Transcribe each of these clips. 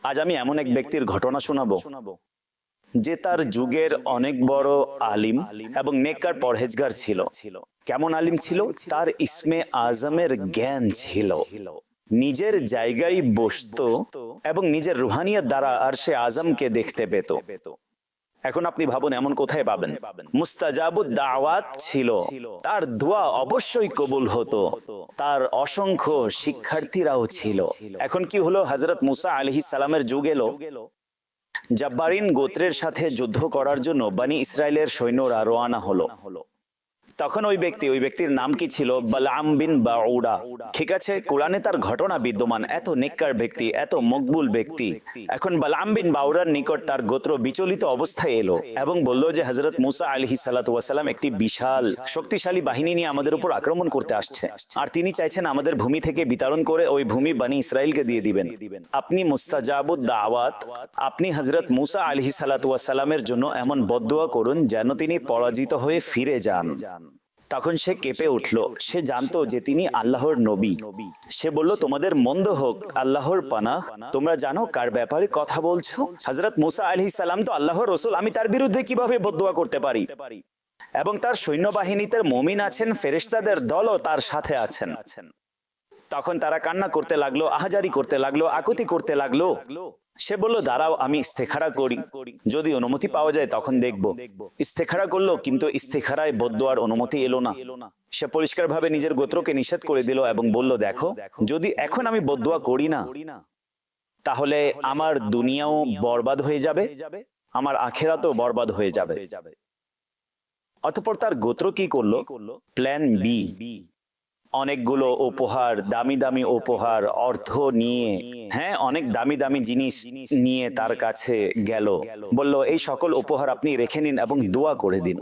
আজ আমি এমন এক ব্যক্তির ঘটনা শোনাবো যে তার যুগের অনেক বড় আলিম এবং নেককার পরহেজগার ছিল। কেমন আলিম ছিল? তার ইসমে আজমের জ্ঞান ছিল, নিজের জায়গায় বসতো এবং নিজের রুহানিয়ত দ্বারা আরশে আজমকে দেখতে পেত। এখন আপনি ভাবুন এমন কোথায় পাবেন? মুস্তাজাবুদ দাওয়াত ছিল, তার দোয়া অবশ্যই কবুল হতো, তার অসংখ্য শিক্ষার্থীরাও ছিল। এখন কি হলো? হযরত মুসা আলাইহিস সালামের যুগ এলো, জাব্বারিন গোত্রের সাথে যুদ্ধ করার জন্য বনি ইসরায়েলের সৈন্যরা রওনা হলো। তখন ওই ব্যক্তির নাম কি ছিল? বালাম বিন বাউরা। ঠিক আছে, কোরআনে তার ঘটনা বিদ্যমান। এত নেককার ব্যক্তি, এত মকবুল ব্যক্তি। এখন বালাম বিন বাউরার নিকট তার গোত্র বিচলিত অবস্থায় এলো এবং বলল যে হযরত মুসা আলাইহিস সালাতু ওয়াস সালাম একটি বিশাল শক্তিশালী বাহিনী নিয়ে আমাদের উপর আক্রমণ করতে আসছে, আর তিনি চাইছেন আমাদের ভূমি থেকে বিতাড়ন করে ওই ভূমি বনি ইসরায়েলকে দিয়ে দিবেন। আপনি মুস্তাজাবুদ দাওয়াত, আপনি হযরত মুসা আলাইহিস সালাতু ওয়াস সালামের জন্য এমন বদদুয়া করুন যেন তিনি পরাজিত হয়ে ফিরে যান। তখন সে কেঁপে উঠল। সে জানতো যে তিনি আল্লাহর নবী। সে বলল, তোমাদের মন্দ হোক, আল্লাহর পানাহ, তোমরা জানো কার ব্যাপারে কথা বলছো? হযরত মুসা আলাইহিস সালাম তো আল্লাহর রাসূল, আমি তার বিরুদ্ধে কিভাবে বদদুয়া করতে পারি? এবং তার সৈন্যবাহিনীতে মুমিন আছেন, ফেরেশতাদের দলও তার সাথে আছেন। তখন তারা কান্না করতে লাগলো, আহাজারি করতে লাগলো, আকুতি করতে লাগলো। সে বলল, দাঁড়াও আমি ইস্তেখারা করি, যদি অনুমতি পাওয়া যায় তখন দেখব। ইস্তেখারা করলো, কিন্তু ইস্তেখারায় বদদুয়ার অনুমতি এলো না। সে পরিষ্কারভাবে নিজের গোত্রকে নিষেধ করে দিল এবং বলল, দেখো, যদি এখন আমি বদদুয়া করি না তাহলে আমার দুনিয়াও বরবাদ হয়ে যাবে, আমার আখিরাতও বরবাদ হয়ে যাবে। অতঃপর তার গোত্র কি করলো? প্ল্যান বি, অনেকগুলো উপহার, দামি দামি উপহার, অর্থ নিয়ে, হ্যাঁ অনেক দামি দামি জিনিস নিয়ে তার কাছে গেল। বলল, এই সকল উপহার আপনি রেখে নিন এবং দোয়া করে দিন।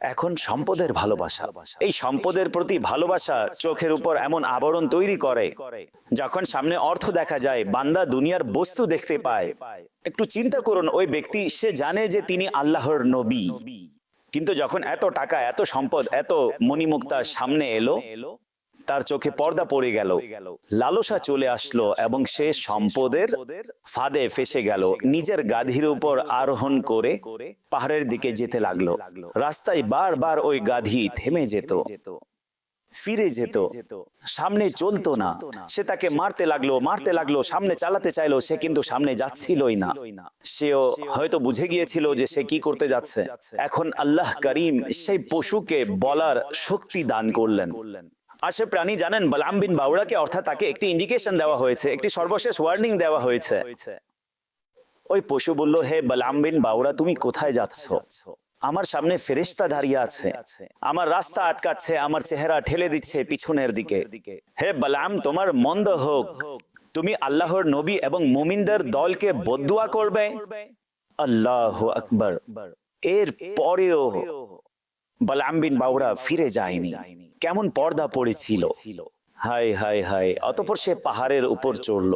এখন সম্পদের ভালোবাসা, এই সম্পদের প্রতি ভালোবাসা চোখের উপর এমন আবরণ তৈরি করে, যখন সামনে অর্থ দেখা যায়, বান্দা দুনিয়ার বস্তু দেখতে পায়। একটু চিন্তা করুন, ওই ব্যক্তি সে জানে যে তিনি আল্লাহর নবী, কিন্তু যখন এত টাকা, এত সম্পদ, এত মণিমুক্তা সামনে এলো, তার চোখে পর্দা পড়ে গেল, লালসা চলে আসলো এবং সে সম্পদের ফাঁদে ফেসে গেল। নিজের গাধীর উপর আরোহণ করে পাহাড়ের দিকে যেতে লাগলো। রাস্তায় বারবার ওই গাধী থেমে যেত, ফিরে যেত, সামনে চলতো না। সে তাকে মারতে লাগলো, সামনে চালাতে চাইলো, সে কিন্তু সামনে যাচ্ছিলই না। সেও হয়তো বুঝে গিয়েছিল যে সে কি করতে যাচ্ছে। এখন আল্লাহ করিম সেই পশুকে বলার শক্তি দান করলেন। আর সে প্রাণী জানেন, বালাম বিন বাউরাকে, অর্থাৎ তাকে একটি ইন্ডিকেশন দেওয়া হয়েছে, একটি সর্বশেষ ওয়ার্নিং দেওয়া হয়েছে। ওই পশু বলল, হে বালাম বিন বাউরা, তুমি কোথায় যাচ্ছ? আমার সামনে ফেরেশতা দাঁড়িয়ে আছে, আমার রাস্তা আটকাচ্ছে, আমার চেহারা ঠেলে দিচ্ছে পিছনের দিকে। হে বালাম, তোমার মন্দ হোক, তুমি আল্লাহর নবী এবং মুমিনদের দলকে বদদুয়া করবে? আল্লাহু আকবার। এর পরেও বালাম বিন বাউরা ফিরে যায়নি। কেমন পর্দা পড়েছিল! হায় হায় হায়! অতঃপর সে পাহাড়ের উপর চড়ল।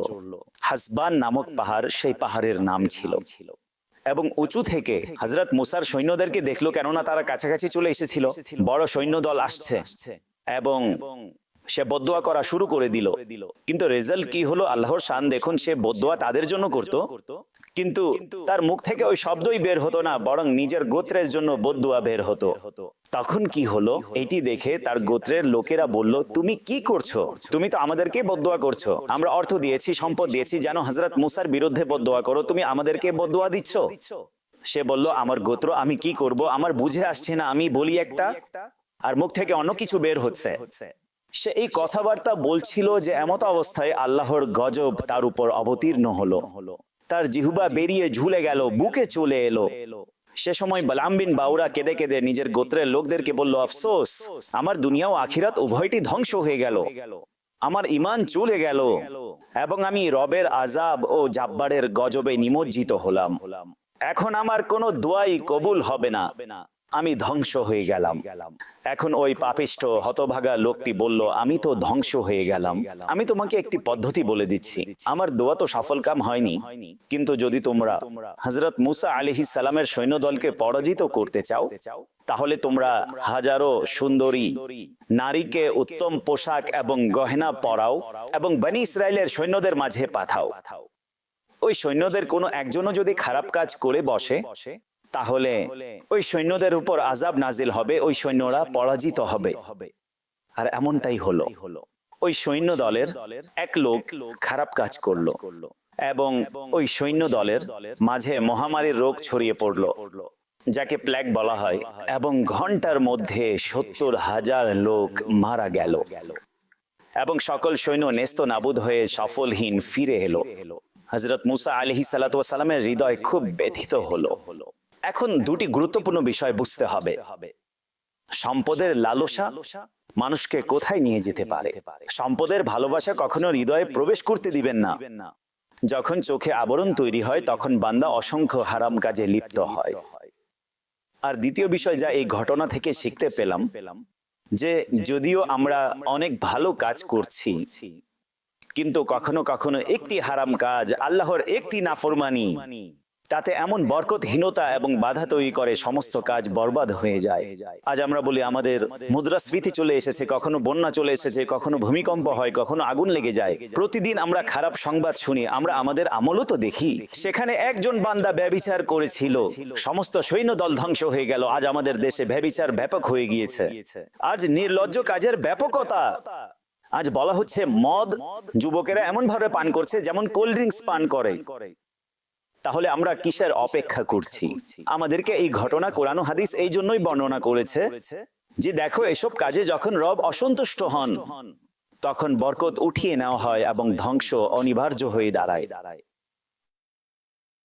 হাসবান নামক পাহাড় সেই পাহাড়ের নাম ছিল। এবং উঁচু থেকে হযরত মুসার সৈন্যদেরকে দেখলো, কেননা তারা কাছাকাছি চলে এসেছিল, বড় সৈন্য দল আসছে, এবং সে বদদুয়া করা শুরু করে দিল। কিন্তু রেজাল্ট কি হলো? আল্লাহর শান দেখুন, সে বদদুয়া তাদের জন্য করত, কিন্তু তার মুখ থেকে ওই শব্দই বের হতো না, বরং নিজের গোত্রের জন্য বদদুয়া বের হতো। তখন কি হলো? এটি দেখে তার গোত্রের লোকেরা বলল, তুমি কি করছো? তুমি তো আমাদেরকে বদদুয়া করছো, আমরা অর্থ দিয়েছি, সম্পদ দিয়েছি যেন হযরত মুসার বিরুদ্ধে বদদুয়া করো, তুমি আমাদেরকে বদদুয়া দিচ্ছ? সে বলল, আমার গোত্র, আমি কি করব, আমার বুঝে আসছে না, আমি বলি একটা আর মুখ থেকে অন্য কিছু বের হচ্ছে। সে এই কথাবার্তা বলছিল যে এমত অবস্থায় আল্লাহর গজব তার উপর অবতীর্ণ হলো। তার জিহ্বা বেরিয়ে ঝুলে গেল, বুকে চলে এলো। সে সময় বালাম বিন বাউরা কেঁদে কেঁদে নিজের গোত্রের লোকদেরকে বলল, আফসোস, আমার দুনিয়া ও আখিরাত উভয়টি ধ্বংস হয়ে গেল, আমার ঈমান চলে গেল এবং আমি রবের আযাব ও জাব্বারের গজবে নিমজ্জিত হলাম। এখন আমার কোনো দোয়াই কবুল হবে না, আমি ধ্বংস হয়ে গেলাম। এখন ওই পাপিষ্ঠ হতভাগা লোকটি বলল, আমি তো ধ্বংস হয়ে গেলাম, আমি তোমাকে একটি পদ্ধতি বলে দিচ্ছি, আমার দোয়া তো সফল কাম হয়নি, কিন্তু যদি তোমরা হযরত মুসা আলাইহিস সালামের সৈন্যদলকে পরাজিত করতে চাও, তাহলে তোমরা হাজারো সুন্দরী নারীকে উত্তম পোশাক এবং গহনা পরাও এবং বনি ইসরায়েলের সৈন্যদের মাঝে পাঠাও। ওই সৈন্যদের কোনো একজনও যদি খারাপ কাজ করে বসে, তাহলে ওই সৈন্যদের উপর আযাব নাজিল হবে, ওই সৈন্যরা পরাজিত হবে। আর এমনটাই হলো। ওই সৈন্য দলের এক লোক খারাপ কাজ করলো এবং ওই সৈন্য দলের মাঝে মহামারীর রোগ ছড়িয়ে পড়লো, যাকে প্লেগ বলা হয়, এবং ঘন্টার মধ্যে 70,000 লোক মারা গেল এবং সকল সৈন্য নেস্ত নাবুদ হয়ে সফলহীন ফিরে এলো। হযরত মুসা আলাইহিস সালাতু ওয়াস সালামের হৃদয় খুব ব্যথিত হলো। এখন দুটি গুরুত্বপূর্ণ বিষয় বুঝতে হবে। সম্পদের লালসা মানুষকে কোথায় নিয়ে যেতে পারে। সম্পদের ভালোবাসা কখনো হৃদয়ে প্রবেশ করতে দিবেন না। যখন চোখে আবরণ তৈরি হয়, তখন বান্দা অসংখ্য হারাম কাজে লিপ্ত হয়। আর দ্বিতীয় বিষয় যা এই ঘটনা থেকে শিখতে পেলাম, যে যদিও আমরা অনেক ভালো কাজ করছি, কিন্তু কখনো কখনো একটি হারাম কাজ, আল্লাহর একটি নাফরমানি, তাতে এমন বরকতহীনতা এবং বাধা তৈরি করে সমস্ত কাজ বরবাদ হয়ে যায়। আজ আমরা বলি আমাদের মুদ্রাস্ফীতি চলে এসেছে, কখনো বন্যা চলে এসেছে, কখনো ভূমিকম্প হয়, কখনো আগুন লেগে যায়। প্রতিদিন আমরা খারাপ সংবাদ শুনি। আমরা আমাদের আমলও তো দেখি, সেখানে একজন বান্দা ব্যভিচার করেছিল, সমস্ত সৈন্য দল ধ্বংস হয়ে গেল। আজ আমাদের দেশে ব্যভিচার ব্যাপক হয়ে গিয়েছে। আজ নির্লজ্জ কাজের ব্যাপকতা। আজ বলা হচ্ছে মদ যুবকেরা এমন ভাবে পান করছে যেমন কোল্ড ড্রিঙ্কস পান করে। তাহলে আমরা কিসের অপেক্ষা করছি? আমাদেরকে এই ঘটনা কোরআন ও হাদিস এই জন্যই বর্ণনা করেছে যে দেখো, এসব কাজে যখন রব অসন্তুষ্ট হন, তখন বরকত উঠিয়ে নেওয়া হয় এবং ধ্বংস অনিবার্য হয়ে দাঁড়ায়।